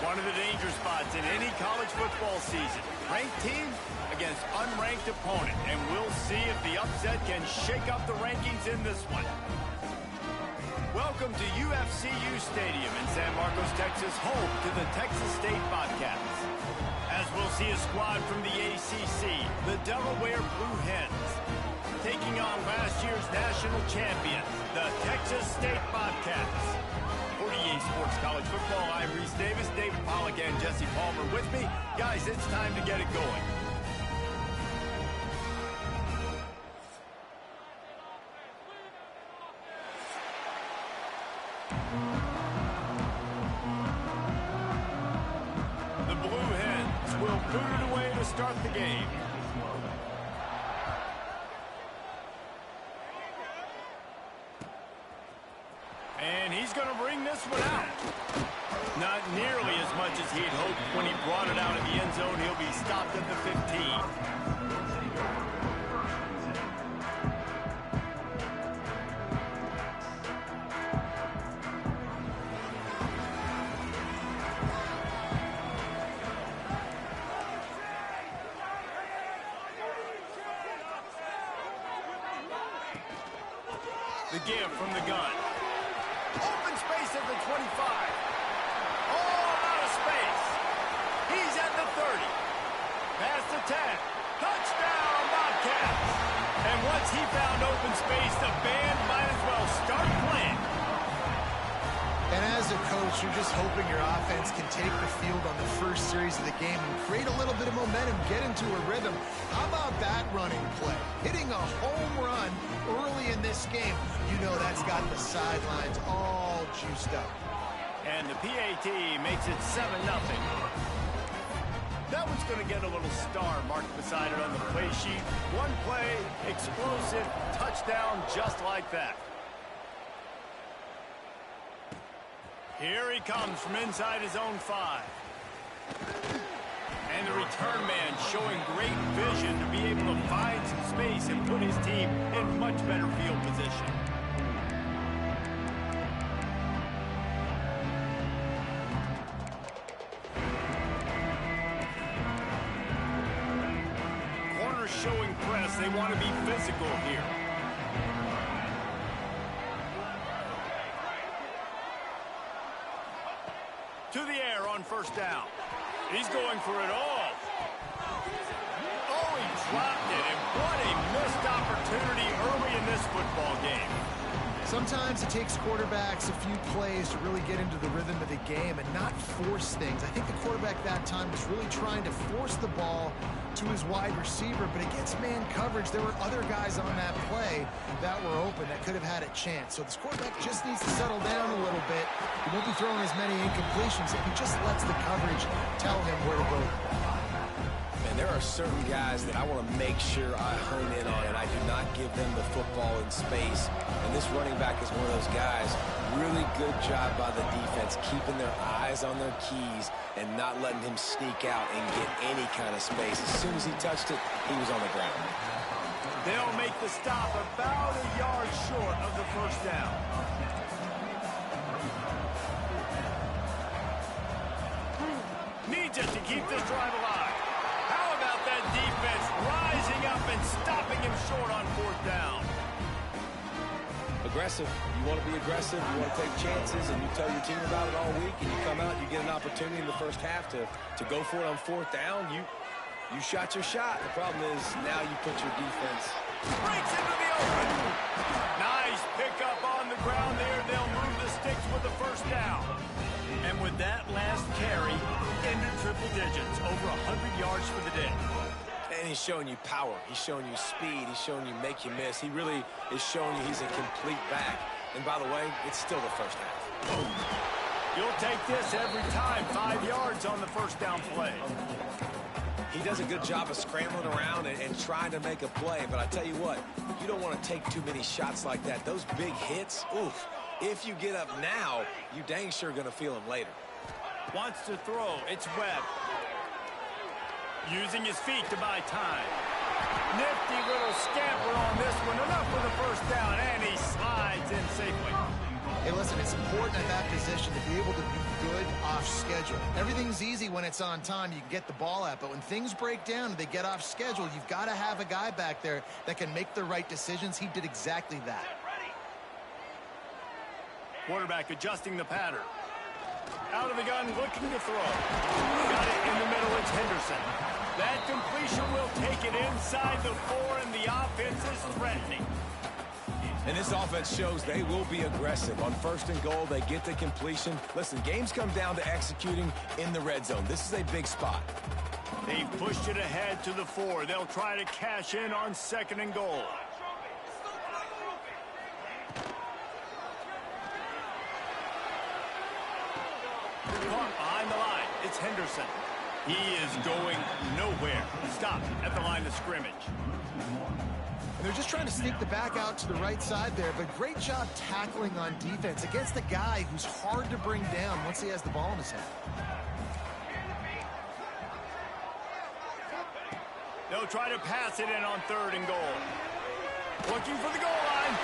One of the danger spots in any college football season. Ranked team against unranked opponent. And we'll see if the upset can shake up the rankings in this one. Welcome to UFCU Stadium in San Marcos, Texas, home to the Texas State Bobcats. As we'll see a squad from the ACC, the Delaware Blue Hens, taking on last year's national champions, the Texas State Bobcats. For EA Sports College Football, I'm Reese Davis, David Pollack, and Jesse Palmer with me. Guys, it's time to get it going. The Blue Hens will boot it away to start the game. And he's going to bring this one out. Not nearly as much as he'd hoped when he brought it out of the end zone. He'll be stopped at the 15. The give from the gun. Open space at the 25. All out of space. He's at the 30. Past the 10. Touchdown, Bobcats. And once he found open space, the band might as well start playing. And as a coach, you're just hoping your offense can take the field on the first series of the game and create a little bit of momentum, get into a rhythm. How about that running play? Hitting a home run early in this game. You know that's got the sidelines all juiced up. And the PAT makes it 7-0. That one's going to get a little star marked beside it on the play sheet. One play, explosive, touchdown just like that. Here he comes from inside his own 5. And the return man showing great vision to be able to find some space and put his team in much better field position. Corners showing press. They want to be physical here. To the air on first down. He's going for it all. Oh, he dropped it, and what a missed opportunity early in this football game. Sometimes it takes quarterbacks a few plays to really get into the rhythm of the game and not force things. I think the quarterback that time was really trying to force the ball to his wide receiver, but against man coverage, there were other guys on that play that were open that could have had a chance. So this quarterback just needs to settle down a little bit. He won't be throwing as many incompletions if he just lets the coverage tell him where to go. And there are certain guys that I want to make sure I hone in on, and I do not give them the football in space. And this running back is one of those guys. Really good job by the defense, keeping their eyes on their keys and not letting him sneak out and get any kind of space. As soon as he touched it, he was on the ground. They'll make the stop about a yard short of the first down. Needs it to keep this drive alive. How about that defense rising up and stopping him short on fourth down? Aggressive. You want to be aggressive. You want to take chances, and you tell your team about it all week, and you come out, you get an opportunity in the first half to go for it on fourth down. You shot your shot. The problem is now you put your defense. Breaks into the open. Nice pickup on the ground there. They'll move the sticks with the first down. And with that last carry, into triple digits, over 100 yards for the day. And he's showing you power. He's showing you speed. He's showing you make you miss. He really is showing you he's a complete back. And by the way, it's still the first half. You'll take this every time. 5 yards on the first down play. He does a good job of scrambling around and trying to make a play. But I tell you what, you don't want to take too many shots like that. Those big hits, oof. If you get up now, you dang sure going to feel them later. Wants to throw. It's Webb. Using his feet to buy time. Nifty little scamper on this one. Enough for the first down, and he slides in safely. Hey, listen, it's important at that position to be able to be good off schedule. Everything's easy when it's on time. You can get the ball out. But when things break down and they get off schedule, you've got to have a guy back there that can make the right decisions. He did exactly that. Quarterback adjusting the pattern. Out of the gun, looking to throw. Got it in the middle. It's Henderson. That completion will take it inside the 4, and the offense is threatening. And this offense shows they will be aggressive. On 1st and goal, they get the completion. Listen, games come down to executing in the red zone. This is a big spot. They've pushed it ahead to the 4. They'll try to cash in on 2nd and goal. Caught behind the line. It's Henderson. He is going nowhere. Stopped at the line of scrimmage. And they're just trying to sneak the back out to the right side there, but great job tackling on defense against a guy who's hard to bring down once he has the ball in his hand. They'll try to pass it in on 3rd and goal. Looking for the goal line.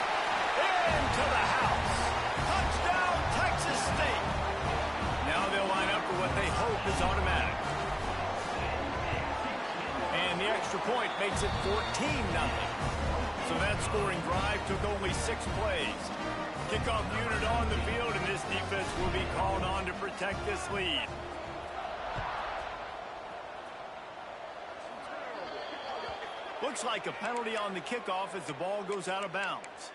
Into the house. Touchdown, Texas State. Now they'll line up for what they hope is automatic. And the extra point makes it 14-0. So that scoring drive took only 6 plays. Kickoff unit on the field, and this defense will be called on to protect this lead. Looks like a penalty on the kickoff as the ball goes out of bounds.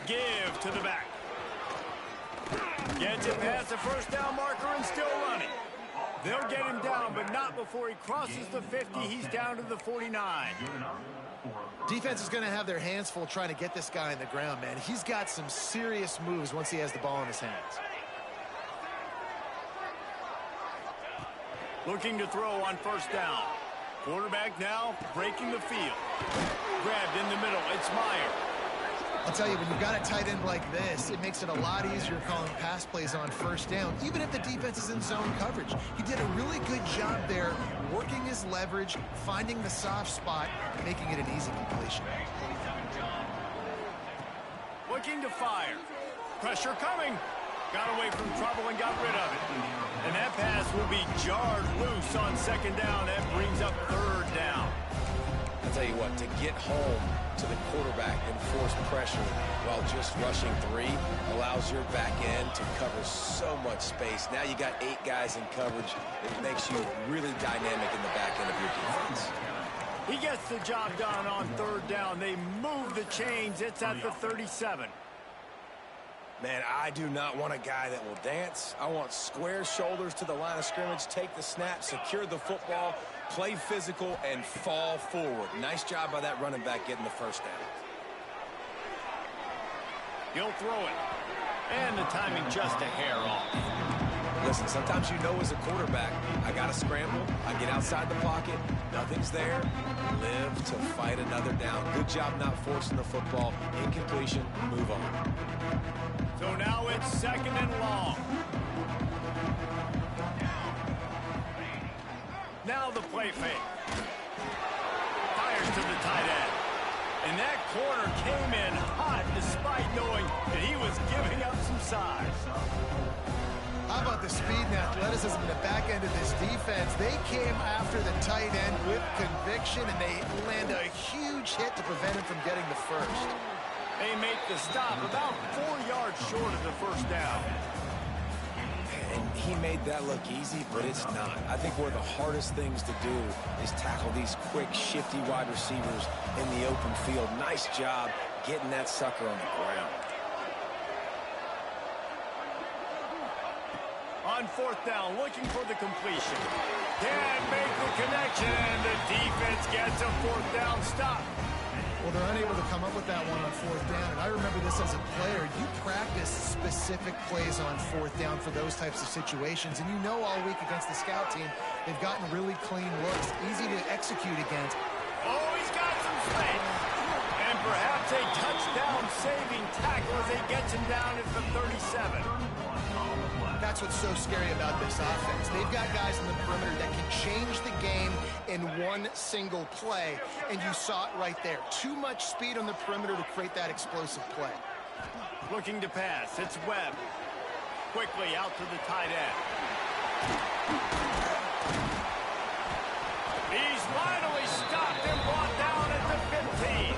Give to the back. Gets it past the 1st down marker and still running. They'll get him down, but not before he crosses the 50. He's down to the 49. Defense is going to have their hands full trying to get this guy on the ground, man. He's got some serious moves once he has the ball in his hands. Looking to throw on 1st down. Quarterback now breaking the field. Grabbed in the middle. It's Meyer. I'll tell you, when you've got a tight end like this, it makes it a lot easier calling pass plays on 1st down, even if the defense is in zone coverage. He did a really good job there, working his leverage, finding the soft spot, making it an easy completion. Looking to fire. Pressure coming. Got away from trouble and got rid of it. And that pass will be jarred loose on 2nd down. That brings up 3rd down. I'll tell you what, to get home to the quarterback and force pressure while just rushing 3 allows your back end to cover so much space. Now you got 8 guys in coverage. It makes you really dynamic in the back end of your defense. He gets the job done on 3rd down. They move the chains. It's at the 37. Man, I do not want a guy that will dance. I want square shoulders to the line of scrimmage, take the snap, secure the football, play physical, and fall forward. Nice job by that running back getting the 1st down. He'll throw it. And the timing just a hair off. Listen, sometimes you know as a quarterback, I got to scramble, I get outside the pocket, nothing's there, live to fight another down. Good job not forcing the football, incompletion, move on. So now it's 2nd and long. Now the play fake. Fires to the tight end. And that corner came in hot despite knowing that he was giving up some size. How about the speed and athleticism in the back end of this defense? They came after the tight end with conviction, and they land a huge hit to prevent him from getting the 1st. They make the stop about 4 yards short of the 1st down. And he made that look easy, but it's not. I think one of the hardest things to do is tackle these quick, shifty wide receivers in the open field. Nice job getting that sucker on the ground. On 4th down, looking for the completion. Can't make the connection, and the defense gets a 4th down stop. Well, they're unable to come up with that one on 4th down, and I remember this as a player. You practice specific plays on 4th down for those types of situations, and you know all week against the scout team, they've gotten really clean looks, easy to execute against. Oh, he's got some space. And perhaps a touchdown-saving tackle as he gets him down that's what's so scary about this offense. They've got guys in the perimeter that can change the game in one single play, and you saw it right there. Too much speed on the perimeter to create that explosive play. Looking to pass. It's Webb. Quickly out to the tight end. He's finally stopped and brought down at the 15.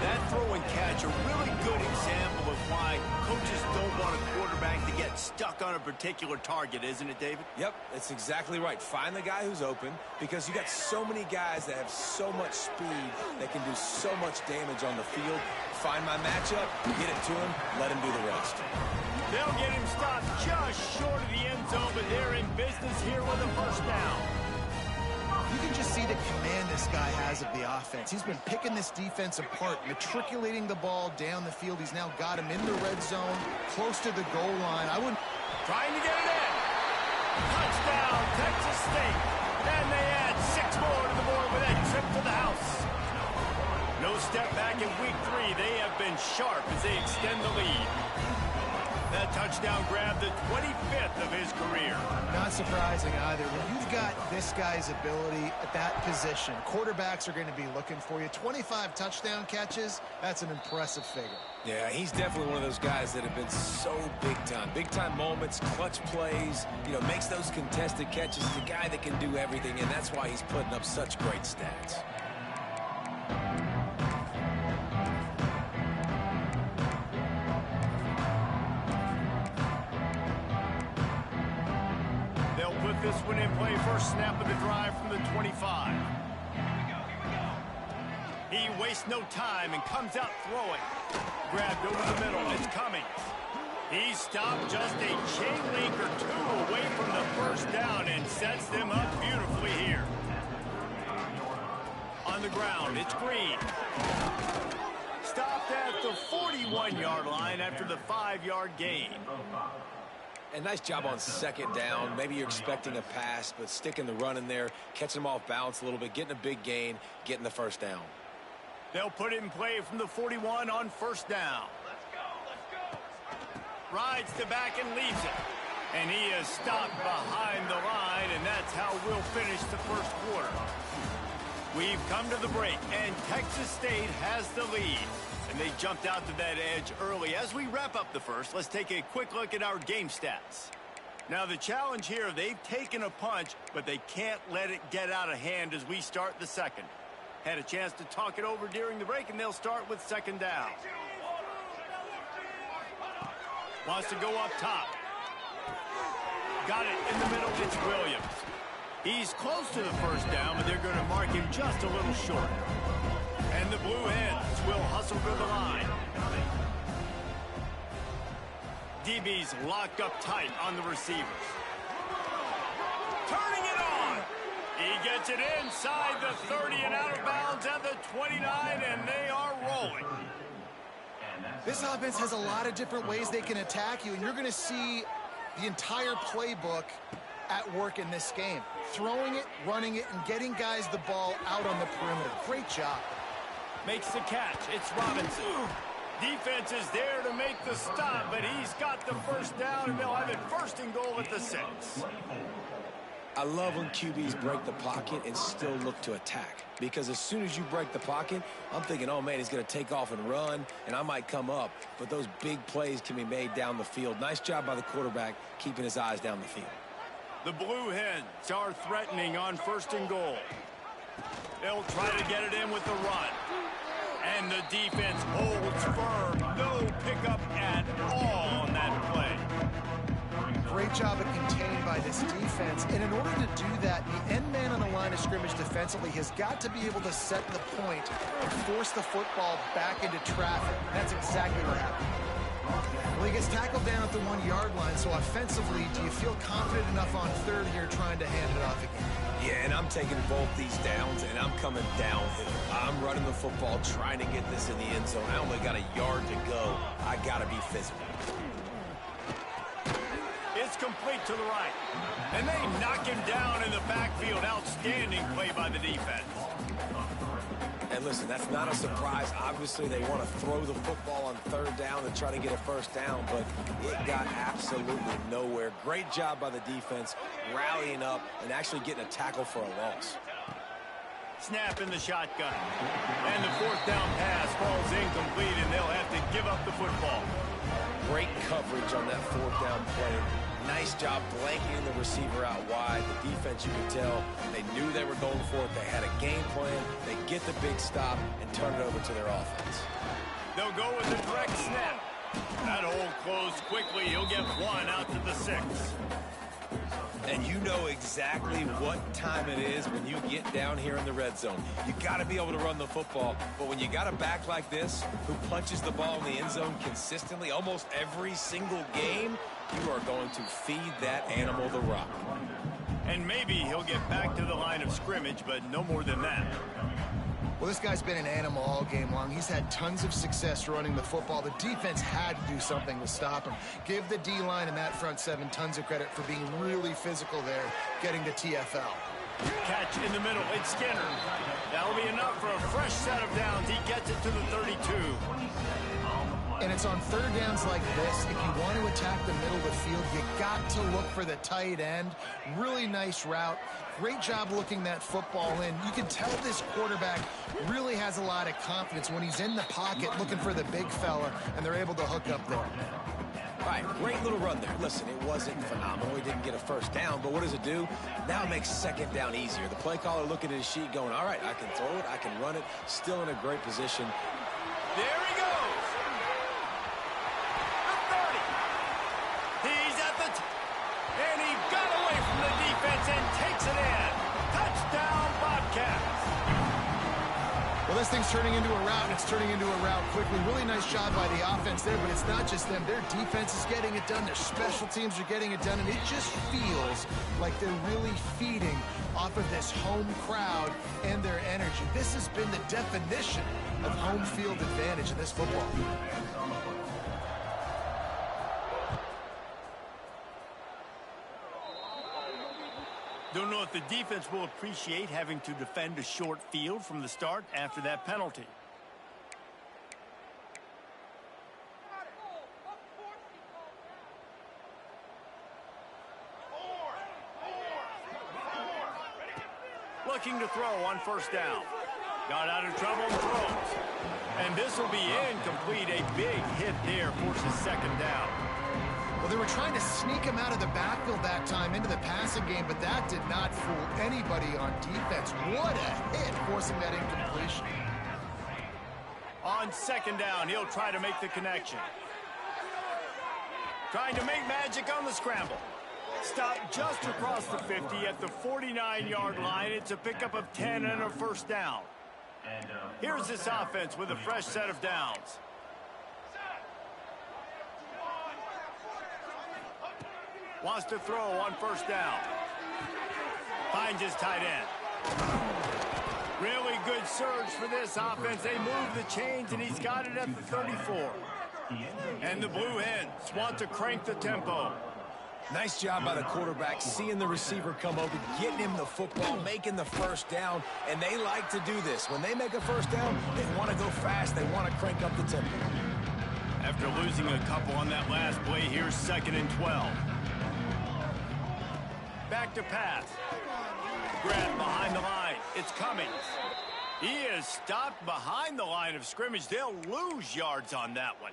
That throw and catch, a really good example of why coaches don't want a quarterback to get stuck on a particular target, isn't it, David? Yep, it's exactly right. Find the guy who's open, because you got so many guys that have so much speed that can do so much damage on the field. Find my matchup, get it to him, let him do the rest. They'll get him stopped just short of the end zone, but they're in business here with a first down. You can just see the command this guy has of the offense. He's been picking this defense apart, matriculating the ball down the field. He's now got him in the red zone, close to the goal line. Trying to get it in. Touchdown, Texas State. And they add 6 more to the board with that trip to the house. No step back in week 3. They have been sharp as they extend the lead. That touchdown grabbed the 25th of his career. Not surprising either. When you've got this guy's ability at that position, quarterbacks are going to be looking for you. 25 touchdown catches, that's an impressive figure. Yeah, he's definitely one of those guys that have been so big time. Big time moments, clutch plays, makes those contested catches. He's a guy that can do everything, and that's why he's putting up such great stats. This one in play, first snap of the drive from the 25. He wastes no time and comes out throwing. Grabbed over the middle, it's coming. He stopped just a chain link or 2 away from the first down and sets them up beautifully here. On the ground, it's Green. Stopped at the 41-yard line after the 5-yard gain. And nice job on second down. Maybe you're expecting a pass, but sticking the run in there, catching them off balance a little bit, getting a big gain, getting the first down. They'll put it in play from the 41 on first down. Rides the back and leaves it. And he is stopped behind the line, and that's how we'll finish the first quarter. We've come to the break, and Texas State has the lead. And they jumped out to that edge early. As we wrap up the first, let's take a quick look at our game stats. Now, the challenge here, they've taken a punch, but they can't let it get out of hand as we start the second. Had a chance to talk it over during the break, and they'll start with second down. Wants to go up top. Got it in the middle. It's Williams. He's close to the first down, but they're going to mark him just a little short. And the Blue Hens will hustle to the line. DB's locked up tight on the receivers. Turning it on. He gets it inside the 30 and out of bounds at the 29, and they are rolling. This offense has a lot of different ways they can attack you, and you're going to see the entire playbook at work in this game. Throwing it, running it, and getting guys the ball out on the perimeter. Great job. Makes the catch. It's Robinson. Defense is there to make the stop, but he's got the first down, and they'll have it first and goal at the 6. I love when QBs break the pocket and still look to attack. Because as soon as you break the pocket, I'm thinking, oh, man, he's going to take off and run, and I might come up. But those big plays can be made down the field. Nice job by the quarterback keeping his eyes down the field. The Blue Hens are threatening on first and goal. They'll try to get it in with the run. And the defense holds firm. No pickup at all on that play. Great job of contained by this defense. And in order to do that, the end man on the line of scrimmage defensively has got to be able to set the point and force the football back into traffic. That's exactly what happened. Well, he gets tackled down at the 1-yard line, so offensively, do you feel confident enough on third here trying to hand it off again? Yeah, and I'm taking both these downs, and I'm coming downhill. I'm running the football, trying to get this in the end zone. I only got a yard to go. I got to be physical. It's complete to the right. And they knock him down in the backfield. Outstanding play by the defense. And listen, that's not a surprise. Obviously, they want to throw the football on third down and try to get a first down, but it got absolutely nowhere. Great job by the defense, rallying up and actually getting a tackle for a loss. Snap in the shotgun. And the fourth down pass falls incomplete, and they'll have to give up the football. Great coverage on that fourth down play. Nice job blanketing the receiver out wide. The defense, you could tell, they knew they were going for it. They had a game plan. They get the big stop and turn it over to their offense. They'll go with the direct snap. That hole closed quickly. He'll get one out to the 6. And you know exactly what time it is when you get down here in the red zone. You got to be able to run the football. But when you got a back like this who punches the ball in the end zone consistently almost every single game, you are going to feed that animal the rock. And maybe he'll get back to the line of scrimmage, but no more than that. Well, this guy's been an animal all game long. He's had tons of success running the football. The defense had to do something to stop him. Give the D-line and that front seven tons of credit for being really physical there, getting to TFL. Catch in the middle. It's Skinner. That'll be enough for a fresh set of downs. He gets it to the 32. And it's on third downs like this. If you want to attack the middle of the field, you got to look for the tight end. Really nice route. Great job looking that football in. You can tell this quarterback really has a lot of confidence when he's in the pocket looking for the big fella, and they're able to hook up there. All right, great little run there. Listen, it wasn't phenomenal. He didn't get a first down, but what does it do? Now it makes second down easier. The play caller looking at his sheet going, all right, I can throw it, I can run it. Still in a great position. There he goes. And he got away from the defense and takes it in. Touchdown, Bobcats. Well, this thing's turning into a route, and it's turning into a route quickly. Really nice job by the offense there, but it's not just them. Their defense is getting it done. Their special teams are getting it done, and it just feels like they're really feeding off of this home crowd and their energy. This has been the definition of home field advantage in this football. Don't know if the defense will appreciate having to defend a short field from the start after that penalty. Looking to throw on first down. Got out of trouble and throws. And this will be incomplete. A big hit there forces second down. Well, they were trying to sneak him out of the backfield that time into the passing game, but that did not fool anybody on defense. What a hit, forcing that incompletion. On second down, he'll try to make the connection. Trying to make magic on the scramble. Stopped just across the 50 at the 49-yard line. It's a pickup of 10 and a first down. Here's this offense with a fresh set of downs. Wants to throw on first down. Finds his tight end. Really good surge for this offense. They move the chains, and he's got it at the 34. And the Blue Hens want to crank the tempo. Nice job by the quarterback, seeing the receiver come over, getting him the football, making the first down, and they like to do this. When they make a first down, they want to go fast. They want to crank up the tempo. After losing a couple on that last play, here's 2nd and 12. Back to pass. Grab behind the line. It's Cummings. He is stopped behind the line of scrimmage. They'll lose yards on that one.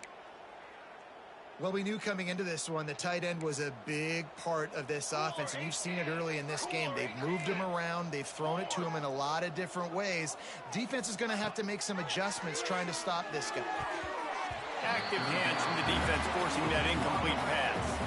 Well, we knew coming into this one, the tight end was a big part of this offense, and you've seen it early in this game. They've moved him around. They've thrown it to him in a lot of different ways. Defense is going to have to make some adjustments trying to stop this guy. Active hands from the defense forcing that incomplete pass.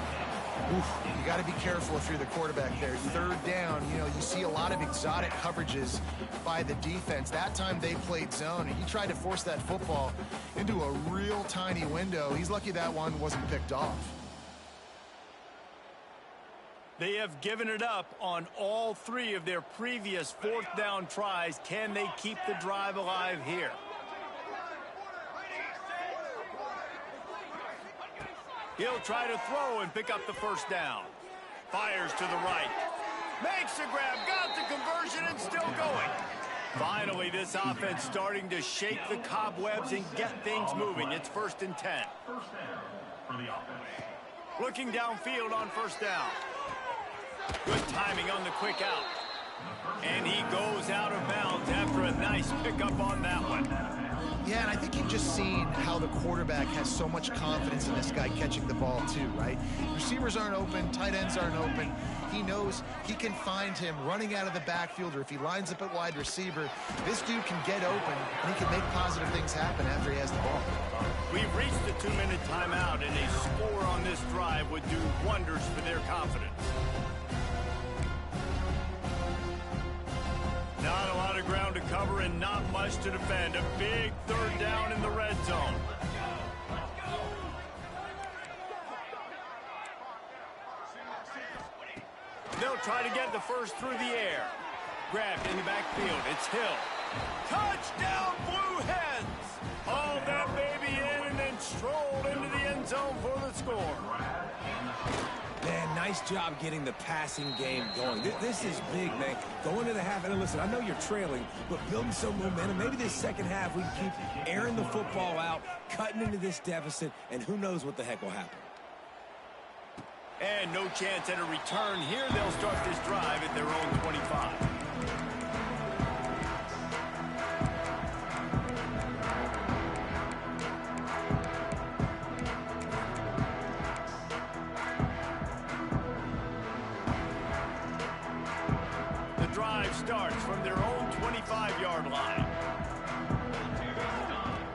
Oof, you got to be careful if you're the quarterback there. Third down, you see a lot of exotic coverages by the defense. That time they played zone, and he tried to force that football into a real tiny window. He's lucky that one wasn't picked off. They have given it up on all 3 of their previous fourth down tries. Can they keep the drive alive here? He'll try to throw and pick up the first down. Fires to the right. Makes the grab, got the conversion, and still going. Finally, this offense starting to shake the cobwebs and get things moving. It's 1st and 10. Looking downfield on 1st down. Good timing on the quick out. And he goes out of bounds after a nice pickup on that one. Yeah, and I think you've just seen how the quarterback has so much confidence in this guy catching the ball too, right? Receivers aren't open, tight ends aren't open. He knows he can find him running out of the backfield, or if he lines up at wide receiver, this dude can get open and he can make positive things happen after he has the ball. We've reached the 2-minute timeout, and a score on this drive would do wonders for their confidence. Not a lot of ground to cover and not much to defend. A big 3rd down in the red zone. They'll try to get the first through the air. Grabbed in the backfield. It's Hill. Touchdown, Blue Hens! Hauled that baby in and then strolled into the end zone for the score. Man, nice job getting the passing game going. This is big, man. Going to the half, and listen, I know you're trailing, but building some momentum. Maybe this second half we keep airing the football out, cutting into this deficit, and who knows what the heck will happen. And no chance at a return here. They'll start this drive at their own 25. Starts from their own 25-yard line.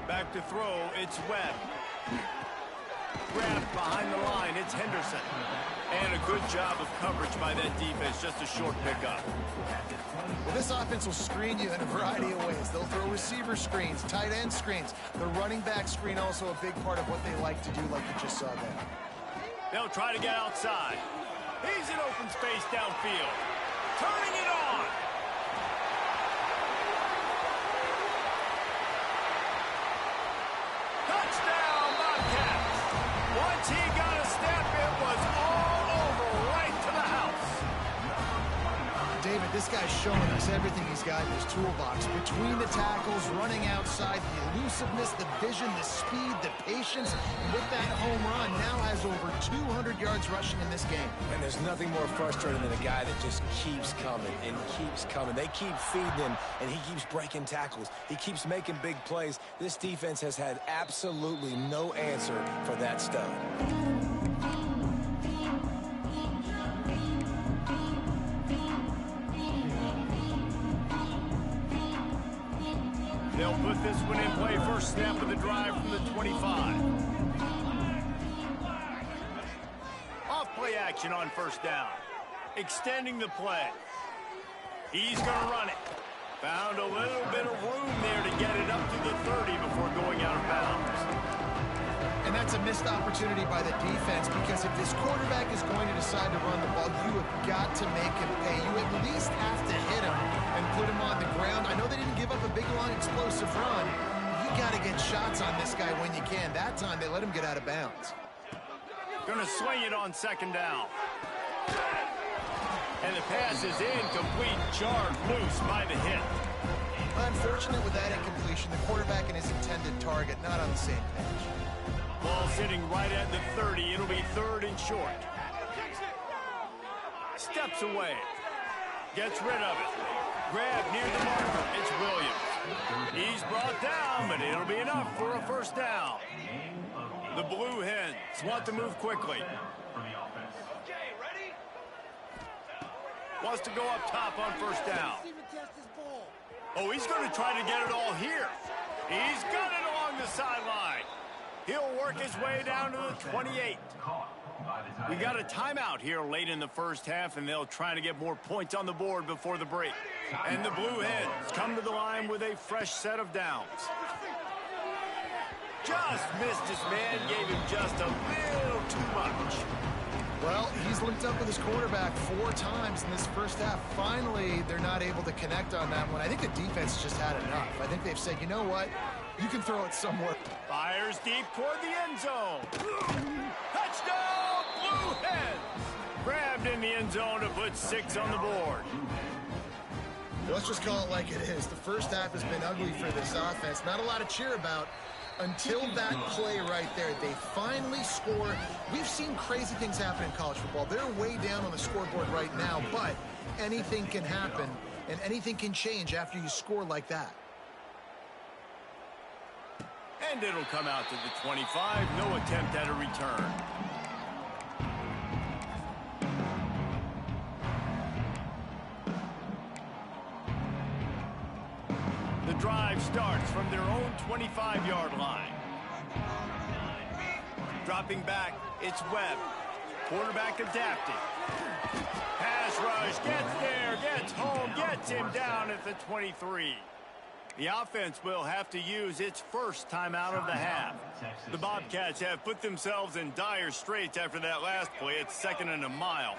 Back to throw, it's Webb. Grabbed behind the line, it's Henderson. And a good job of coverage by that defense, just a short pickup. Well, this offense will screen you in a variety of ways. They'll throw receiver screens, tight end screens. The running back screen also a big part of what they like to do, like you just saw there. They'll try to get outside. He's in open space downfield. Turning it on. Touchdown, Bobcats. Once he got a step, it was all over, right to the house. David, this guy's showing us everything he's got in his toolbox. Between the tackles, running outside, the elusiveness, the vision, the speed, the patience. And with that home run, now has over 200 yards rushing in this game. And there's nothing more frustrating than a guy that just keeps coming and keeps coming. They keep feeding him, and he keeps breaking tackles. He keeps making big plays. This defense has had absolutely no answer for that stud. They'll put this one in play. First snap of the drive from the 25. Off play action on 1st down. Extending the play. He's going to run it. Found a little bit of room there to get it up to the 30 before going out of bounds. And that's a missed opportunity by the defense, because if this quarterback is going to decide to run the ball, you have got to make him pay. You at least have to hit him and put him on the ground. I know they didn't give up a big, long, explosive run. You got to get shots on this guy when you can. That time, they let him get out of bounds. Going to swing it on 2nd down. And the pass is incomplete, jarred loose by the hit. Unfortunate with that incompletion, the quarterback and his intended target not on the same page. Ball sitting right at the 30. It'll be 3rd and short. Steps away. Gets rid of it. Grab near the marker. It's Williams. He's brought down, but it'll be enough for a 1st down. The Blue Hens want to move quickly. Wants to go up top on 1st down. Oh, he's going to try to get it all here. He's got it along the sideline. He'll work his way down to the 28. We got a timeout here late in the 1st half, and they'll try to get more points on the board before the break. And the Blue Hens come to the line with a fresh set of downs. Just missed his man, gave him just a little too much. Well, he's linked up with his quarterback 4 times in this 1st half. Finally, they're not able to connect on that one. I think the defense just had enough. I think they've said, you know what? You can throw it somewhere. Fires deep toward the end zone. Touchdown, Blue Hens! Grabbed in the end zone to put 6 on the board. Let's just call it like it is. The first half has been ugly for this offense. Not a lot to cheer about until that play right there. They finally score. We've seen crazy things happen in college football. They're way down on the scoreboard right now, but anything can happen, and anything can change after you score like that. And it'll come out to the 25. No attempt at a return. The drive starts from their own 25-yard line. Dropping back, it's Webb. Quarterback adapting. Pass rush, gets there, gets home, gets him down at the 23. The offense will have to use its first timeout of the half. The Bobcats have put themselves in dire straits after that last play. It's 2nd and a mile.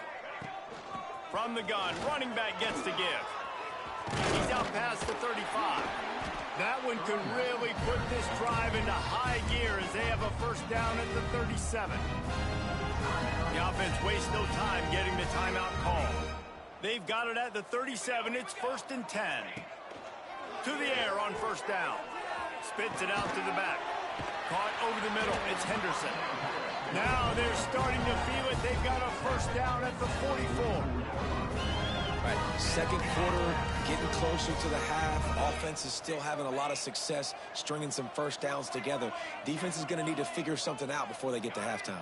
From the gun, running back gets to give. He's out past the 35. That one could really put this drive into high gear as they have a first down at the 37. The offense wastes no time getting the timeout call. They've got it at the 37. It's 1st and 10. To the air on first down. Spits it out to the back. Caught over the middle. It's Henderson. Now they're starting to feel it. They've got a first down at the 44. Right. Second quarter, getting closer to the half. Offense is still having a lot of success stringing some first downs together. Defense is going to need to figure something out before they get to halftime.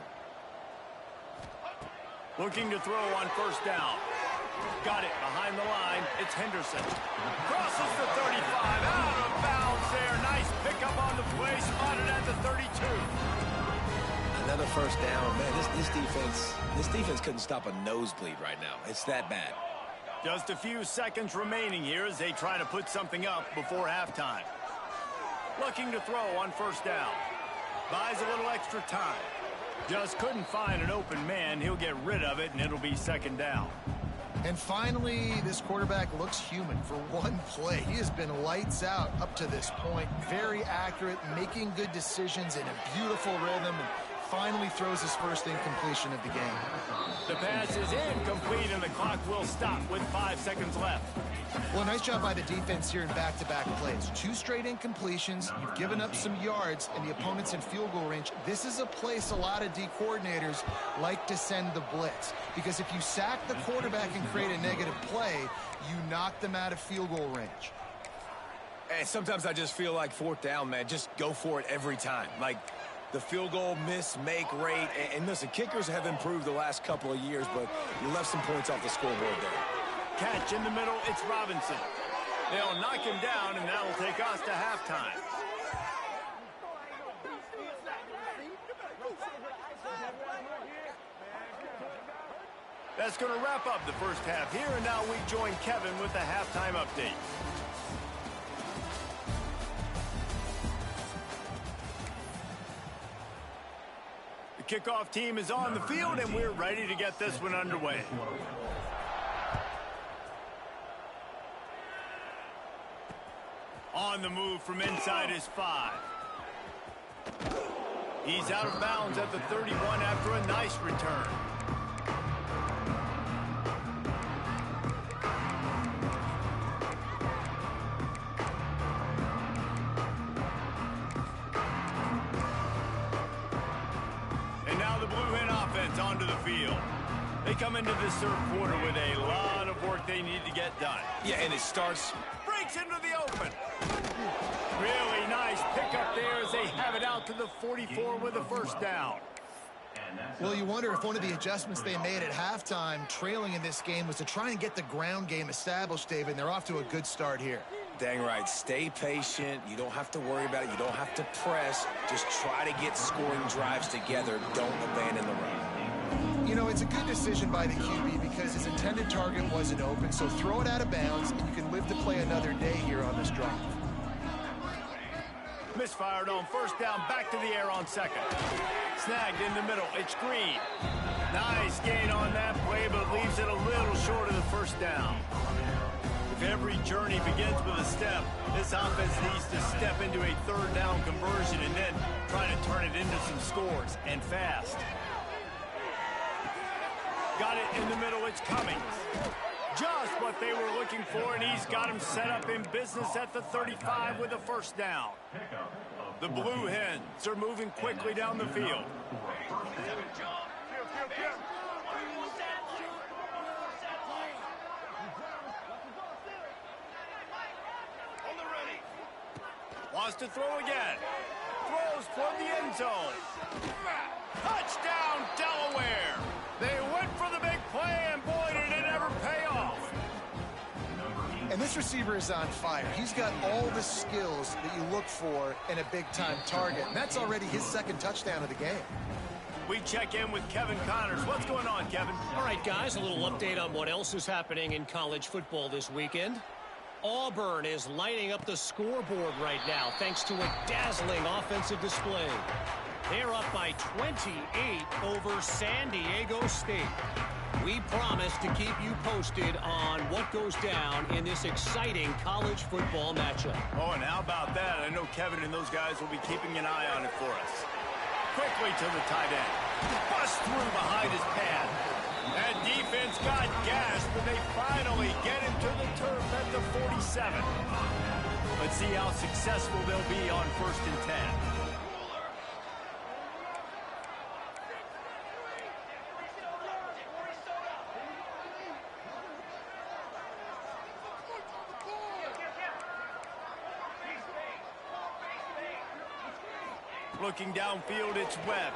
Looking to throw on first down. Got it behind the line. It's Henderson. Crosses the 35. Out of bounds there. Nice pickup on the play. Spotted at the 32. Another first down. Man, this defense couldn't stop a nosebleed right now. It's that bad. Just a few seconds remaining here as they try to put something up before halftime. Looking to throw on first down. Buys a little extra time. Just couldn't find an open man. He'll get rid of it, and it'll be 2nd down. And finally, this quarterback looks human for one play. He has been lights out up to this point. Very accurate, making good decisions in a beautiful rhythm, and finally throws his first incompletion of the game. The pass is incomplete, and the clock will stop with 5 seconds left. Well, nice job by the defense here in back-to-back plays. 2 straight incompletions. You've given up some yards, and the opponent's in field goal range. This is a place a lot of D coordinators like to send the blitz, because if you sack the quarterback and create a negative play, you knock them out of field goal range. And sometimes I just feel like 4th down, man, just go for it every time. Like, the field goal miss-make rate. And listen, kickers have improved the last couple of years, but you left some points off the scoreboard there. Catch in the middle, it's Robinson. They'll knock him down, and that'll take us to halftime. That's going to wrap up the first half here, and now we join Kevin with the halftime update. The kickoff team is on the field, and we're ready to get this one underway. On the move from inside his 5. He's out of bounds at the 31 after a nice return. And now the Blue Hen offense onto the field. They come into this third quarter with a lot of work they need to get done. Yeah, and it starts... Breaks into the open. Really nice pickup there as they have it out to the 44 with a first down. Well, you wonder if one of the adjustments they made at halftime, trailing in this game, was to try and get the ground game established, David. They're off to a good start here. Dang right. Stay patient. You don't have to worry about it. You don't have to press. Just try to get scoring drives together. Don't abandon the run. You know, it's a good decision by the QB because his intended target wasn't open, so throw it out of bounds, and you can live to play another day here on this drive. Misfired on first down, back to the air on second. Snagged in the middle, it's Green. Nice gain on that play, but leaves it a little short of the first down. If every journey begins with a step, this offense needs to step into a third down conversion and then try to turn it into some scores, and fast. Got it in the middle, it's Cummings. Just what they were looking for, and he's got him set up in business at the 35 with a first down. The Blue Hens are moving quickly down the field. Wants to throw again. Throws toward the end zone. Touchdown, Delaware! They went for the big play, and boy, did it ever pay off. And this receiver is on fire. He's got all the skills that you look for in a big-time target. And that's already his second touchdown of the game. We check in with Kevin Connors. What's going on, Kevin? All right, guys, a little update on what else is happening in college football this weekend. Auburn is lighting up the scoreboard right now thanks to a dazzling offensive display. They're up by 28 over San Diego State. We promise to keep you posted on what goes down in this exciting college football matchup. Oh, and how about that? I know Kevin and those guys will be keeping an eye on it for us. Quickly to the tight end. Bust through behind his pad. That defense got gassed, but they finally get him to the turf at the 47. Let's see how successful they'll be on 1st and 10. Looking downfield, it's Webb.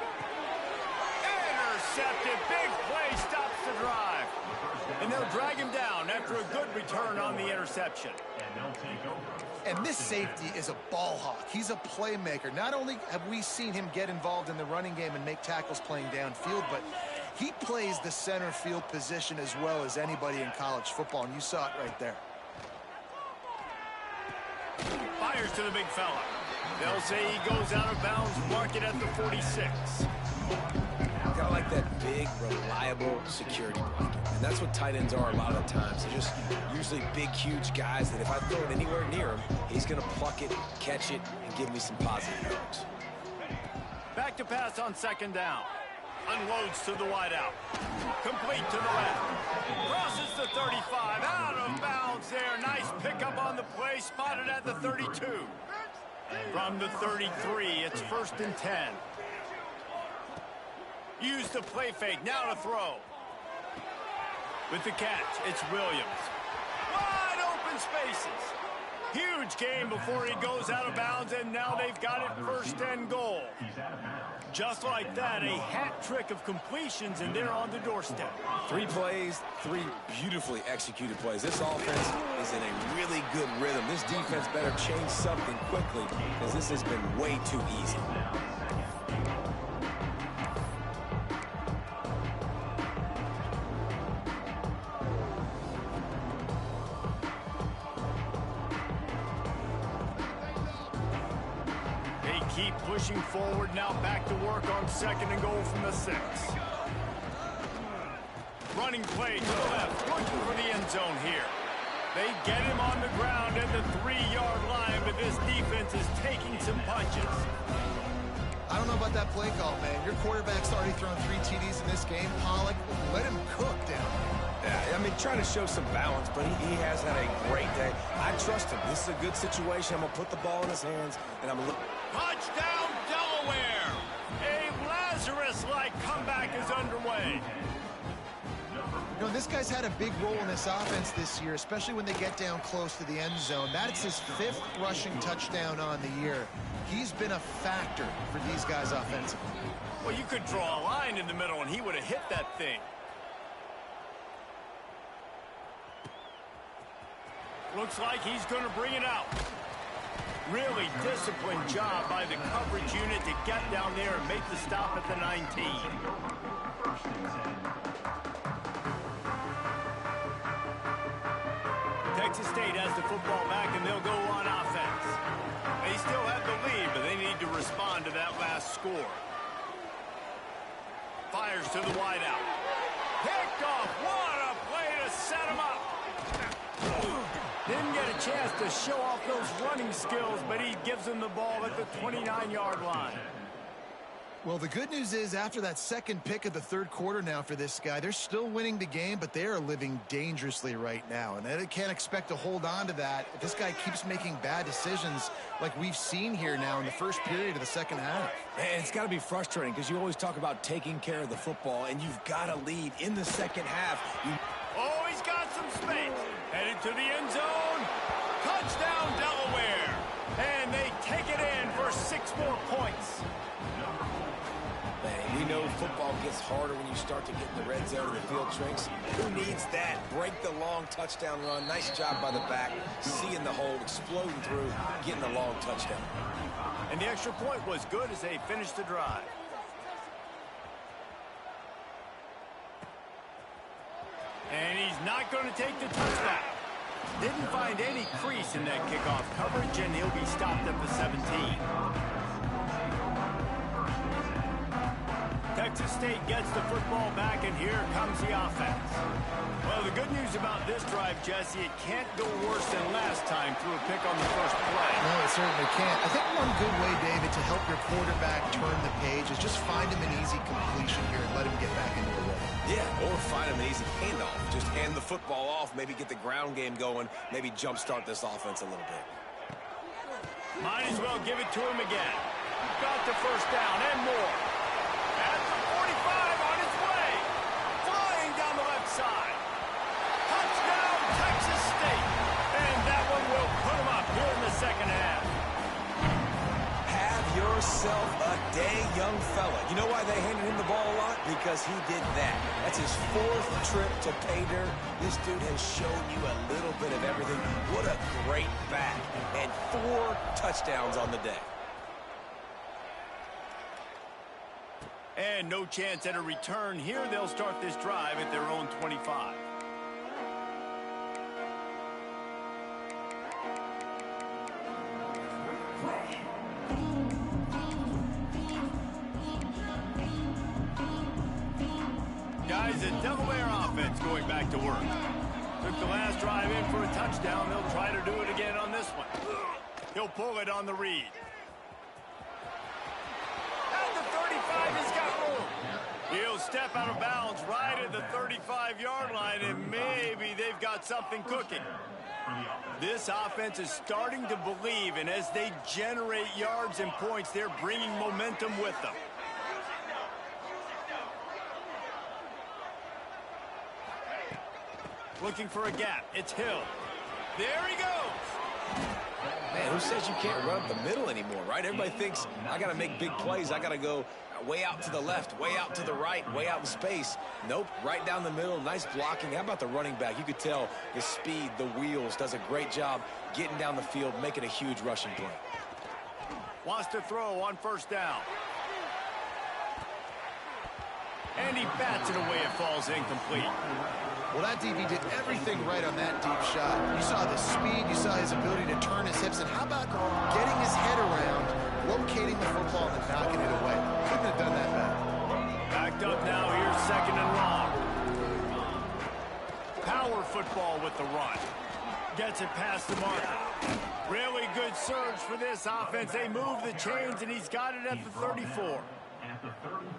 Intercepted. Big play stops the drive. And they'll drag him down after a good return on the interception. And this safety is a ball hawk. He's a playmaker. Not only have we seen him get involved in the running game and make tackles playing downfield, but he plays the center field position as well as anybody in college football, and you saw it right there. Fires to the big fella. They'll say he goes out of bounds, mark it at the 46. Got like that big, reliable security blanket. And that's what tight ends are a lot of the times. They're just usually big, huge guys that if I throw it anywhere near him, he's going to pluck it, catch it, and give me some positive yards. Back to pass on 2nd down. Unloads to the wideout. Complete to the left. Crosses the 35. Out of bounds there. Nice pickup on the play. Spotted at the 32. From the 33, it's 1st and 10. Use the play fake. Now to throw. With the catch, it's Williams. Wide open spaces. Huge game before he goes out of bounds, and now they've got it 1st and goal. Just like that, a hat trick of completions, and they're on the doorstep. 3 plays, 3 beautifully executed plays. This offense is in a really good rhythm. This defense better change something quickly because this has been way too easy. Keep pushing forward, now back to work on 2nd and goal from the 6. Running play to the left, looking for the end zone here. They get him on the ground at the 3-yard line, but this defense is taking some punches. I don't know about that play call, man. Your quarterback's already thrown 3 TDs in this game. Pollock, let him cook down there. Yeah, I mean, trying to show some balance, but he has had a great day. I trust him. This is a good situation. I'm going to put the ball in his hands, and I'm going to... Touchdown, Delaware! A Lazarus-like comeback is underway. You know, this guy's had a big role in this offense this year, especially when they get down close to the end zone. That's his 5th rushing touchdown on the year. He's been a factor for these guys offensively. Well, you could draw a line in the middle, and he would have hit that thing. Looks like he's going to bring it out. Really disciplined job by the coverage unit to get down there and make the stop at the 19. Texas State has the football back, and they'll go on offense. They still have the lead, but they need to respond to that last score. Fires to the wideout. Picked off. What a play to set him up. Didn't get a chance to show off those running skills, but he gives them the ball at the 29-yard line. Well, the good news is after that second pick of the third quarter now for this guy, they're still winning the game, but they are living dangerously right now. And they can't expect to hold on to that if this guy keeps making bad decisions like we've seen here now in the first period of the second half. And it's got to be frustrating because you always talk about taking care of the football, and you've got to lead in the second half. Oh, he's got some space. Headed to the end zone. Touchdown, Delaware. And they take it in for 6 more points. We know football gets harder when you start to get in the red zone and the field shrinks. Who needs that? Break the long touchdown run. Nice job by the back. Seeing the hole, exploding through, getting the long touchdown. And the extra point was good as they finished the drive. And he's not going to take the touchdown. Didn't find any crease in that kickoff coverage, and he'll be stopped at the 17. Texas State gets the football back, and here comes the offense. Well, the good news about this drive, Jesse, it can't go worse than last time through a pick on the first play. No, it certainly can't. I think one good way, David, to help your quarterback turn the page is just find him an easy completion here and let him get back into the rhythm. Yeah, or find him an easy handoff. Just hand the football off, maybe get the ground game going, maybe jumpstart this offense a little bit. Might as well give it to him again. Got the first down and more. At the 45 on its way. Flying down the left side. Touchdown, Texas State. And that one will put them up here in the second half. Have yourself a day, young fella. You know why they handed him the ball a lot? Because he did that. That's his 4th trip to pay dirt. This dude has shown you a little bit of everything. What a great back. And 4 touchdowns on the day. And no chance at a return here. They'll start this drive at their own 25. Guys, the Delaware offense going back to work. Took the last drive in for a touchdown. They'll try to do it again on this one. He'll pull it on the read. He's got room. He'll step out of bounds right at the 35-yard line, and maybe they've got something cooking. This offense is starting to believe, and as they generate yards and points, they're bringing momentum with them. Looking for a gap. It's Hill. There he goes. Man, who says you can't run up the middle anymore, right? Everybody thinks, I got to make big plays. I got to go way out to the left, way out to the right, way out in space. Nope, right down the middle, nice blocking. How about the running back? You could tell the speed, the wheels, does a great job getting down the field, making a huge rushing play. Wants to throw on first down. And he bats it away. It falls incomplete. Well, that DB did everything right on that deep shot. You saw the speed, you saw his ability to turn his hips, and how about getting his head around, locating the football and knocking it away? Couldn't have done that better. Backed up now, here's second and long. Power football with the run. Gets it past the mark. Really good surge for this offense. They move the chains, and he's got it at the 34.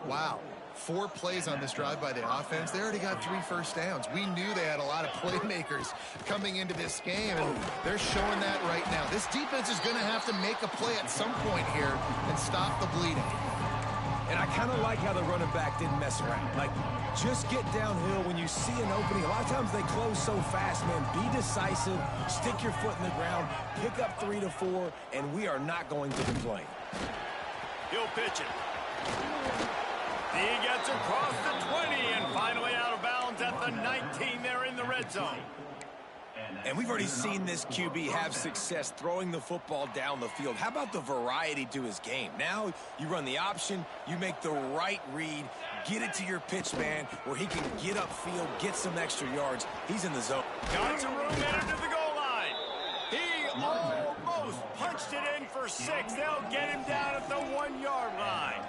Wow. 4 plays on this drive by the offense. They already got 3 first downs. We knew they had a lot of playmakers coming into this game, and they're showing that right now. This defense is going to have to make a play at some point here and stop the bleeding. And I kind of like how the running back didn't mess around. Like, just get downhill when you see an opening. A lot of times they close so fast, man. Be decisive, stick your foot in the ground, pick up 3 to 4, and we are not going to complain. He'll pitch it. He gets across the 20 and finally out of bounds at the 19 there in the red zone. And we've already seen this QB have success throwing the football down the field. How about the variety to his game? Now you run the option, you make the right read, get it to your pitch man where he can get upfield, get some extra yards. He's in the zone. Got some room headed to the goal line. He almost punched it in for 6. They'll get him down at the 1-yard line.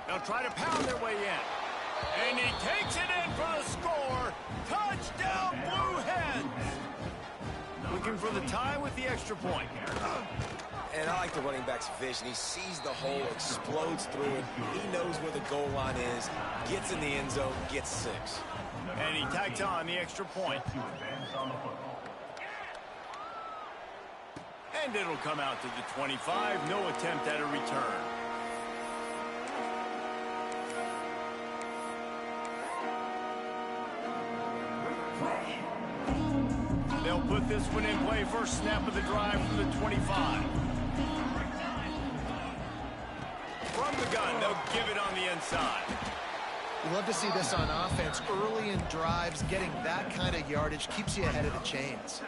They'll try to pound their way in. And he takes it in for the score. Touchdown, Blue Hens. Looking for the tie with the extra point. And I like the running back's vision. He sees the hole, explodes through it. He knows where the goal line is, gets in the end zone, gets 6. And he tacks on the extra point. And it'll come out to the 25. No attempt at a return. They'll put this one in play. First snap of the drive from the 25. From the gun, they'll give it on the inside. You love to see this on offense. Early in drives, getting that kind of yardage keeps you ahead of the chains.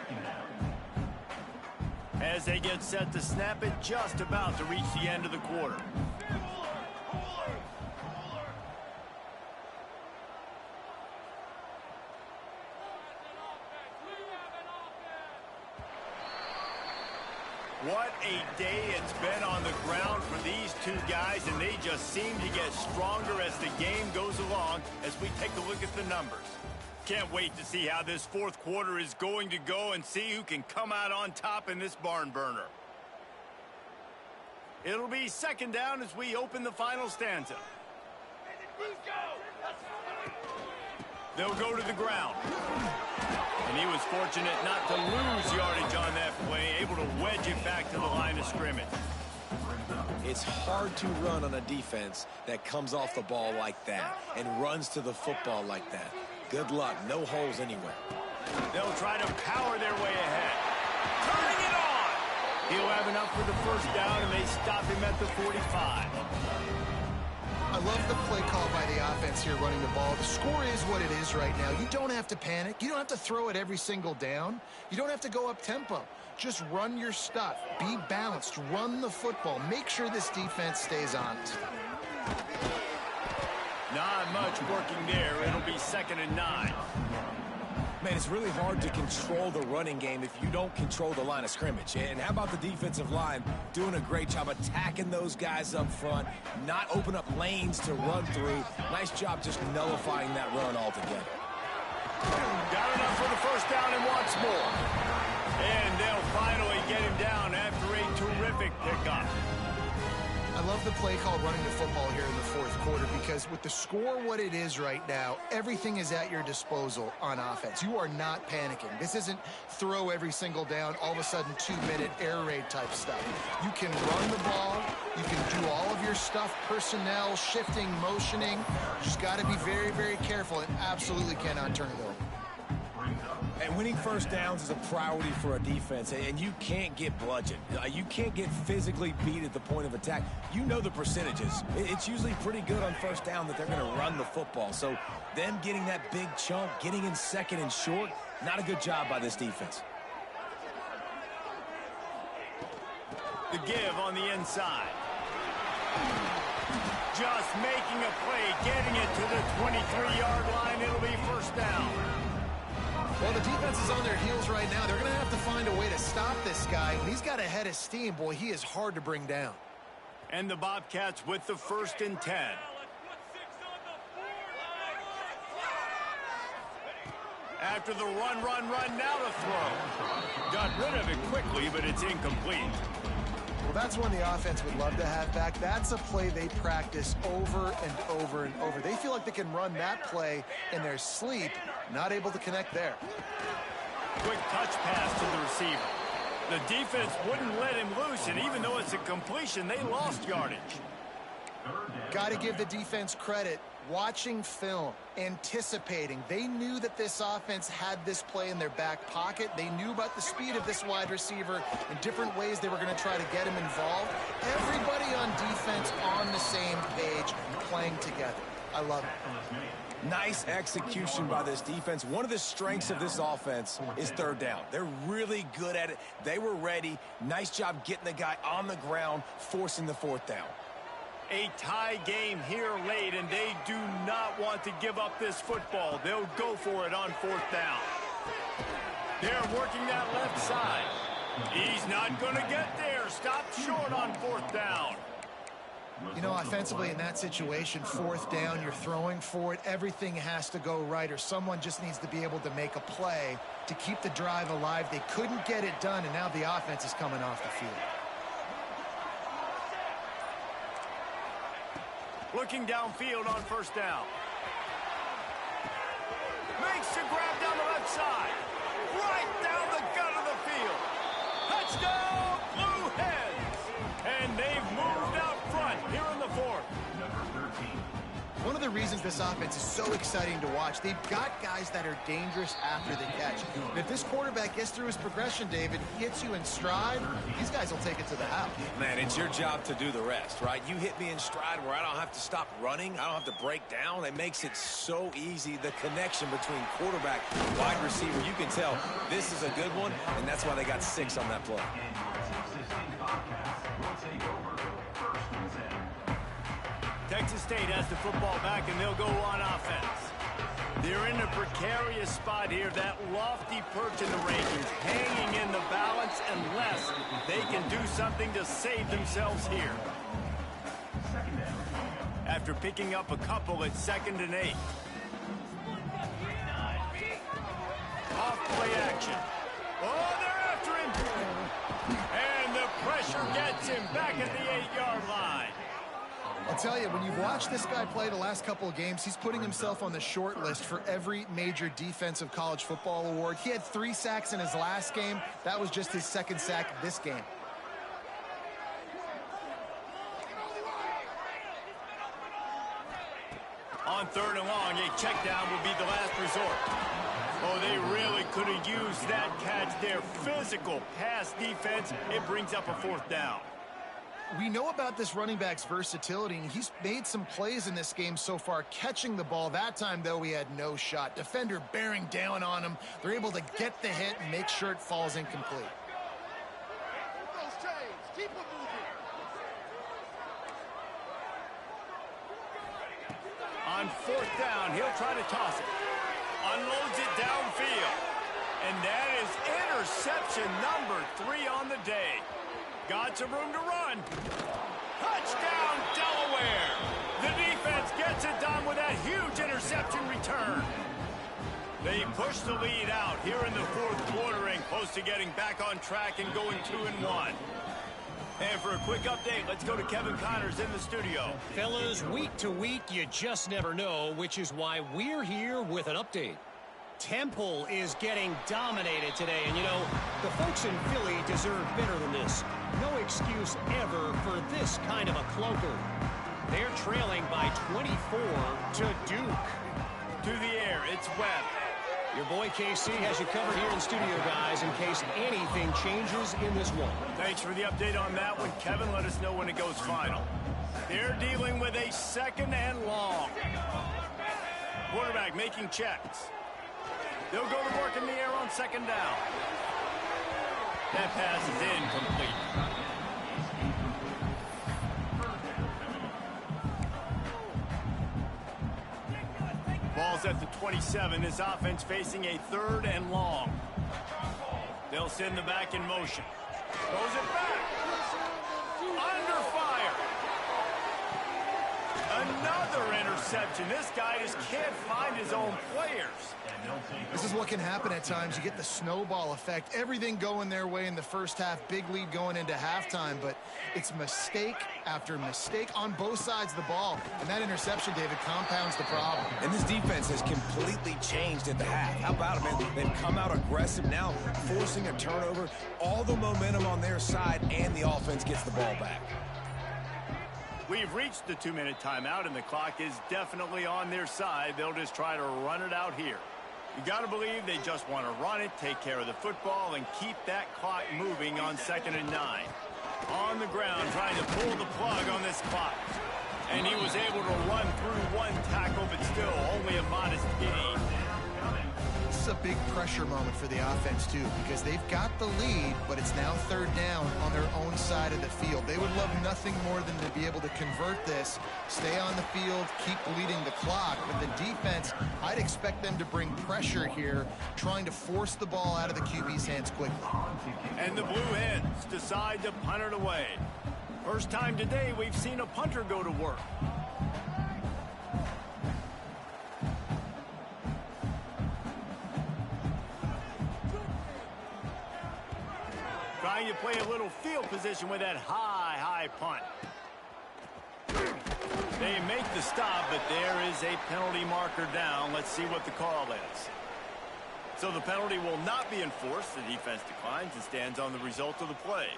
As they get set to snap it, just about to reach the end of the quarter. What a day it's been on the ground for these two guys, and they just seem to get stronger as the game goes along as we take a look at the numbers. Can't wait to see how this fourth quarter is going to go and see who can come out on top in this barn burner. It'll be second down as we open the final stanza. They'll go to the ground. And he was fortunate not to lose yardage on that play, able to wedge it back to the line of scrimmage. It's hard to run on a defense that comes off the ball like that and runs to the football like that. Good luck. No holes anywhere. They'll try to power their way ahead. Turning it on! He'll have enough for the first down, and they stop him at the 45. I love the play call by the offense here running the ball. The score is what it is right now. You don't have to panic. You don't have to throw it every single down. You don't have to go up tempo. Just run your stuff. Be balanced. Run the football. Make sure this defense stays honest. Not much working there. It'll be 2nd and 9. Man, it's really hard to control the running game if you don't control the line of scrimmage. And how about the defensive line doing a great job attacking those guys up front, not open up lanes to run through. Nice job just nullifying that run altogether. Got enough for the first down and wants more. And they'll finally get him down after a terrific pickup. I love the play call running the football here in the fourth quarter because with the score what it is right now, everything is at your disposal on offense. You are not panicking. This isn't throw every single down, all of a sudden 2-minute air raid type stuff. You can run the ball. You can do all of your stuff, personnel, shifting, motioning. You just got to be very, very careful and absolutely cannot turn it over. And winning first downs is a priority for a defense, and you can't get bludgeoned. You can't get physically beat at the point of attack. You know the percentages. It's usually pretty good on first down that they're going to run the football. So them getting that big chunk, getting in second and short, not a good job by this defense. The give on the inside. Just making a play, getting it to the 23-yard line. It'll be first down. Well, the defense is on their heels right now. They're going to have to find a way to stop this guy. When he's got a head of steam, boy, he is hard to bring down. And the Bobcats with the 1st and 10. After the run, now the throw. Got rid of it quickly, but it's incomplete. Well, that's one the offense would love to have back. That's a play they practice over and over and over. They feel like they can run that play in their sleep, not able to connect there. Quick touch pass to the receiver. The defense wouldn't let him loose, and even though it's a completion, they lost yardage. Got to give the defense credit. Watching film, anticipating. They knew that this offense had this play in their back pocket. They knew about the speed of this wide receiver in different ways they were going to try to get him involved. Everybody on defense on the same page, playing together. I love it. Nice execution by this defense. One of the strengths of this offense is third down. They're really good at it. They were ready. Nice job getting the guy on the ground, forcing the fourth down. A tie game here late, and they do not want to give up this football. They'll go for it on 4th down. They're working that left side. He's not going to get there. Stopped short on 4th down. You know, offensively in that situation, 4th down, you're throwing for it. Everything has to go right, or someone just needs to be able to make a play to keep the drive alive. They couldn't get it done, and now the offense is coming off the field. Looking downfield on first down. Makes the grab down the left side. Right down the gut of the field. Touchdown, Blue Hens! And they've moved out front here in the fourth. One of the reasons this offense is so exciting to watch, they've got guys that are dangerous after the catch. And if this quarterback gets through his progression, David, hits you in stride, these guys will take it to the house. Man, it's your job to do the rest, right? You hit me in stride where I don't have to stop running. I don't have to break down. It makes it so easy. The connection between quarterback and wide receiver, you can tell this is a good one, and that's why they got 6 on that play. Texas State has the football back, and they'll go on offense. They're in a precarious spot here, that lofty perch in the rankings, hanging in the balance unless they can do something to save themselves here. After picking up a couple at 2nd and 8. Off play action. Oh, they're after him. And the pressure gets him back at the 8-yard line. I'll tell you, when you've watched this guy play the last couple of games, he's putting himself on the short list for every major defensive college football award. He had 3 sacks in his last game. That was just his 2nd sack this game. On 3rd and long, a check down will be the last resort. Oh, they really could have used that catch there. Physical pass defense. It brings up a 4th down. We know about this running back's versatility, and he's made some plays in this game so far catching the ball. That time, though, he had no shot. Defender bearing down on him. They're able to get the hit and make sure it falls incomplete. On 4th down, he'll try to toss it. Unloads it downfield. And that is interception number 3 on the day. Got some room to run. Touchdown, Delaware. The defense gets it done with that huge interception return. They push the lead out here in the 4th quarter and close to getting back on track and going 2-1. And for a quick update, let's go to Kevin Connors in the studio. Fellas, week to week, you just never know, which is why we're here with an update. Temple is getting dominated today, and you know, the folks in Philly deserve better than this. No excuse ever for this kind of a clunker. They're trailing by 24 to Duke. To the air, it's Webb. Your boy KC has you covered here in studio, guys, in case anything changes in this one. Thanks for the update on that one, Kevin. Let us know when it goes final. They're dealing with a 2nd and long. Quarterback making checks. They'll go to work in the air on 2nd down. That pass is incomplete. Ball's at the 27. This offense facing a 3rd and long. They'll send the back in motion. Throws it back. Under fire. Another interception. This guy just can't find his own players. This is what can happen at times. You get the snowball effect. Everything going their way in the first half. Big lead going into halftime, but it's mistake after mistake on both sides of the ball. And that interception, David, compounds the problem. And this defense has completely changed at the half. How about it, man? They've come out aggressive now, forcing a turnover. All the momentum on their side, and the offense gets the ball back. We've reached the 2-minute timeout, and the clock is definitely on their side. They'll just try to run it out here. You got to believe they just want to run it, take care of the football, and keep that clock moving on 2nd and 9. On the ground, trying to pull the plug on this clock. And he was able to run through 1 tackle, but still only a modest gain. This is a big pressure moment for the offense, too, because they've got the lead, but it's now 3rd down on their own side of the field. They would love nothing more than to be able to convert this, stay on the field, keep bleeding the clock. But the defense, I'd expect them to bring pressure here, trying to force the ball out of the QB's hands quickly. And the Blue Hens decide to punt it away. First time today we've seen a punter go to work. Trying to play a little field position with that high punt. They make the stop, but there is a penalty marker down. Let's see what the call is. So the penalty will not be enforced. The defense declines and stands on the result of the play.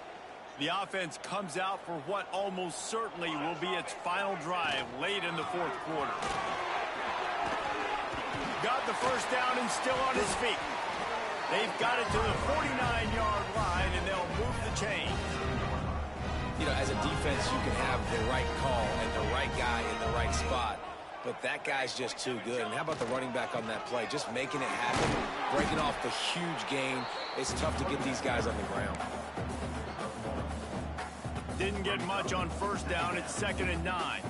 The offense comes out for what almost certainly will be its final drive late in the fourth quarter. Got the first down and still on his feet. They've got it to the 49-yard line, and they'll move the chains. You know, as a defense, you can have the right call and the right guy in the right spot, but that guy's just too good. And how about the running back on that play? Just making it happen, breaking off the huge gain. It's tough to get these guys on the ground. Didn't get much on first down. It's 2nd and 9.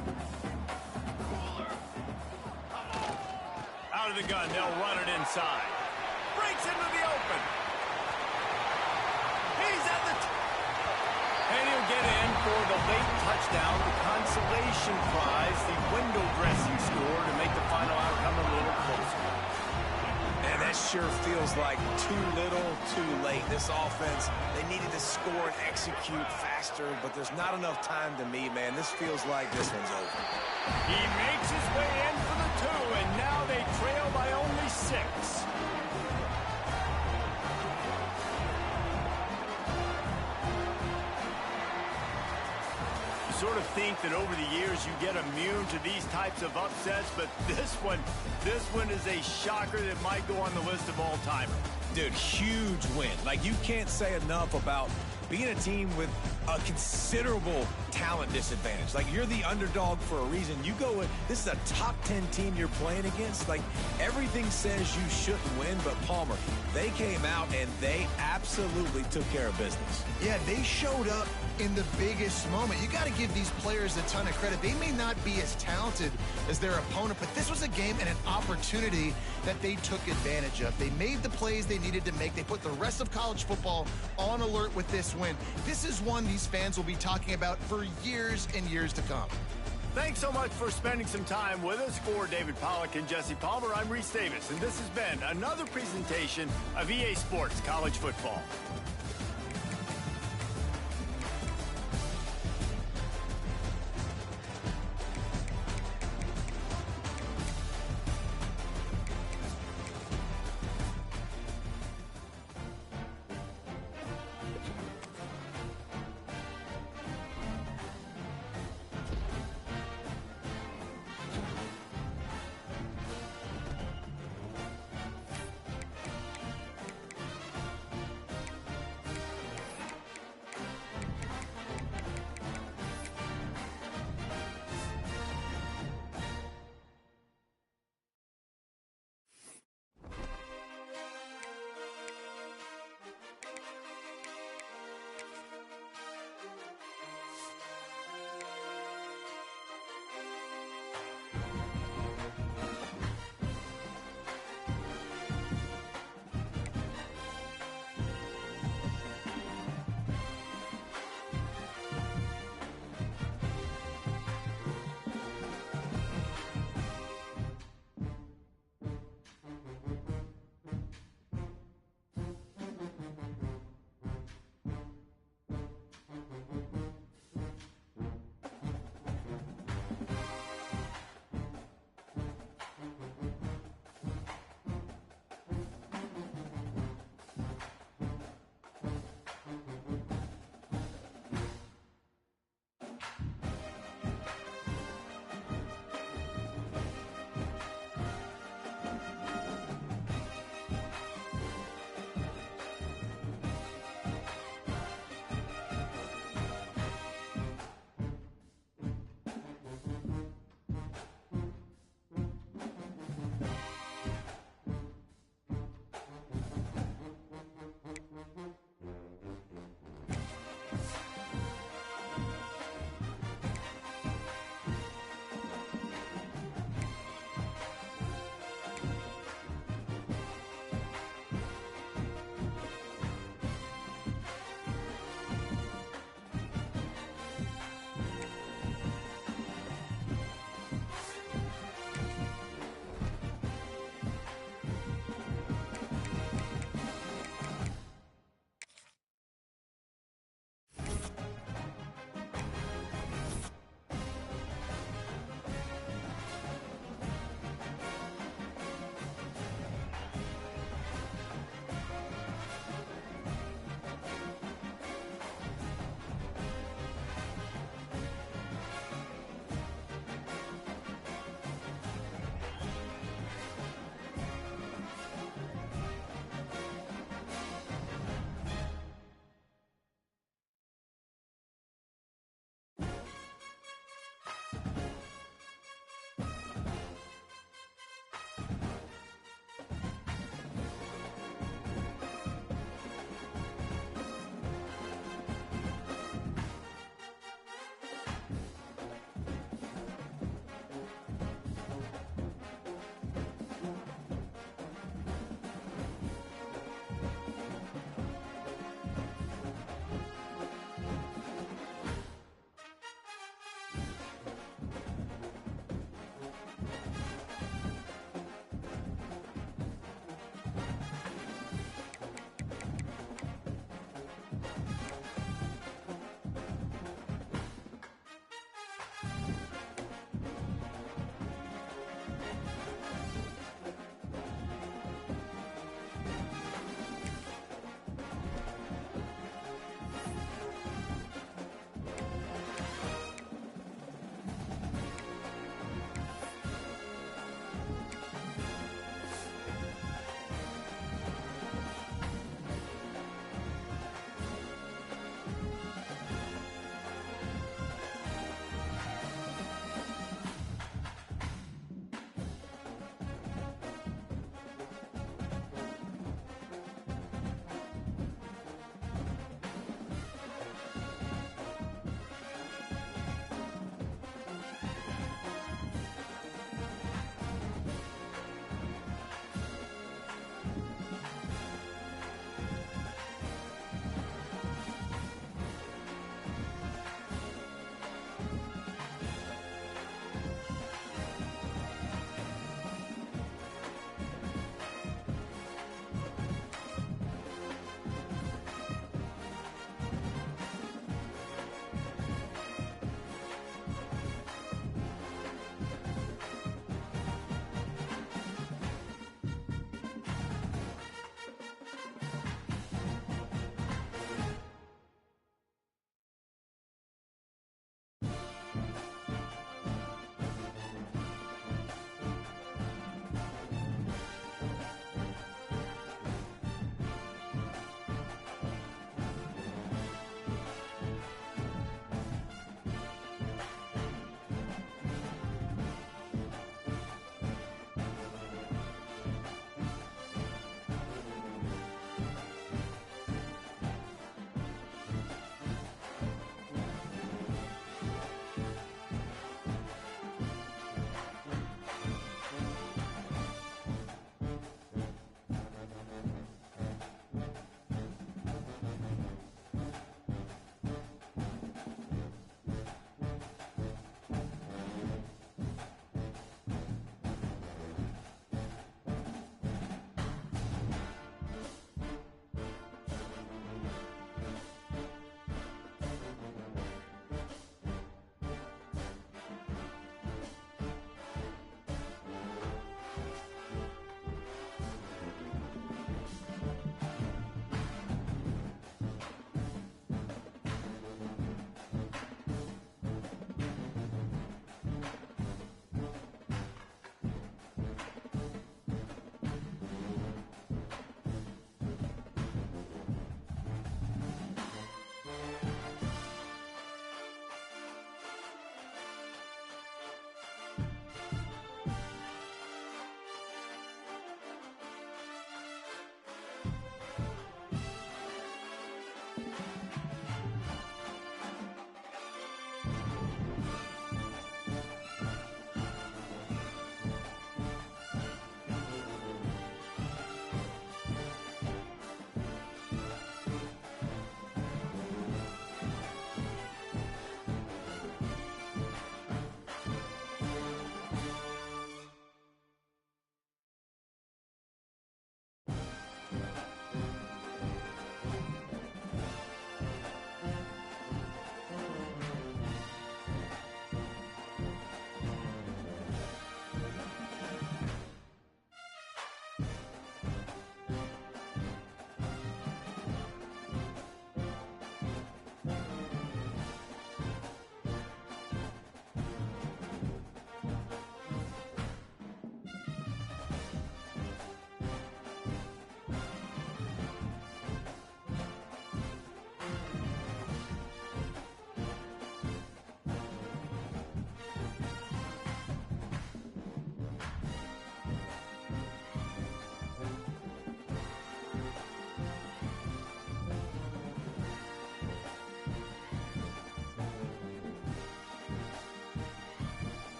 Out of the gun, they'll run it inside. Breaks into the open. He's at the... And he'll get in for the late touchdown, the consolation prize, the window dressing score to make the final outcome a little closer. And that sure feels like too little, too late. This offense, they needed to score and execute faster, but there's not enough time to me, man. This feels like this one's over. He makes his way in for the 2, and now they trail by only 6. Sort of think that over the years you get immune to these types of upsets, but this one is a shocker that might go on the list of all-timers. Dude, huge win. Like, you can't say enough about being a team with a considerable talent disadvantage. Like, you're the underdog for a reason. You go with, this is a top 10 team you're playing against. Like, everything says you shouldn't win, but Palmer, they came out and they absolutely took care of business. Yeah, they showed up in the biggest moment. You got to give these players a ton of credit. They may not be as talented as their opponent, but this was a game and an opportunity that they took advantage of. They made the plays they needed to make. They put the rest of college football on alert with this win. This is one these fans will be talking about for years and years to come. Thanks so much for spending some time with us. For David Pollack and Jesse Palmer, I'm Reese Davis, and this has been another presentation of EA Sports College Football.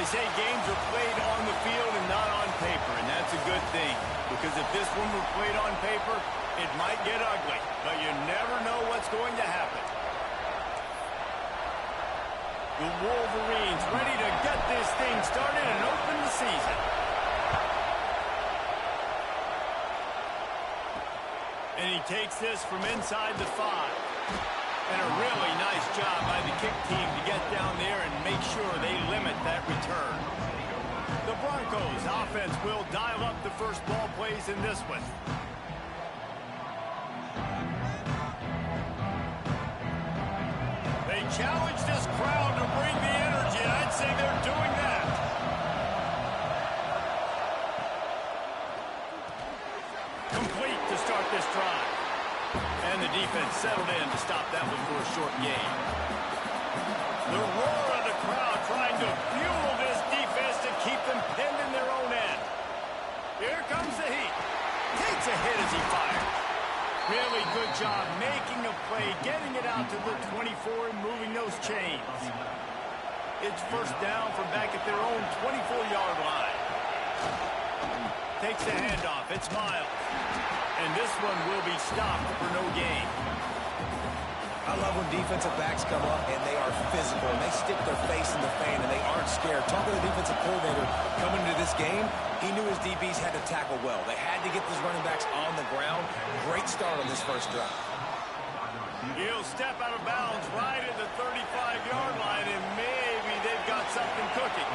They say games are played on the field and not on paper, and that's a good thing. Because if this one were played on paper, it might get ugly. But you never know what's going to happen. The Wolverines ready to get this thing started and open the season. And he takes this from inside the 5. And a really nice job by the kick team to get down there and make sure they limit that return. The Broncos offense will dial up the first ball plays in this one. They challenge this crowd to bring the energy, and I'd say they're doing that. Complete to start this drive. And the defense settled in to stop that one for a short gain. The roar of the crowd trying to fuel this defense to keep them pinned in their own end. Here comes the heat. Takes a hit as he fires. Really good job making a play, getting it out to the 24 and moving those chains. It's first down from back at their own 24-yard line. Takes the handoff. It's Miles. And this one will be stopped for no gain. I love when defensive backs come up and they are physical and they stick their face in the fan and they aren't scared. Talking to the defensive coordinator coming into this game, he knew his DBs had to tackle well. They had to get these running backs on the ground. Great start on this first drive. He'll step out of bounds right at the 35-yard line, and maybe they've got something cooking.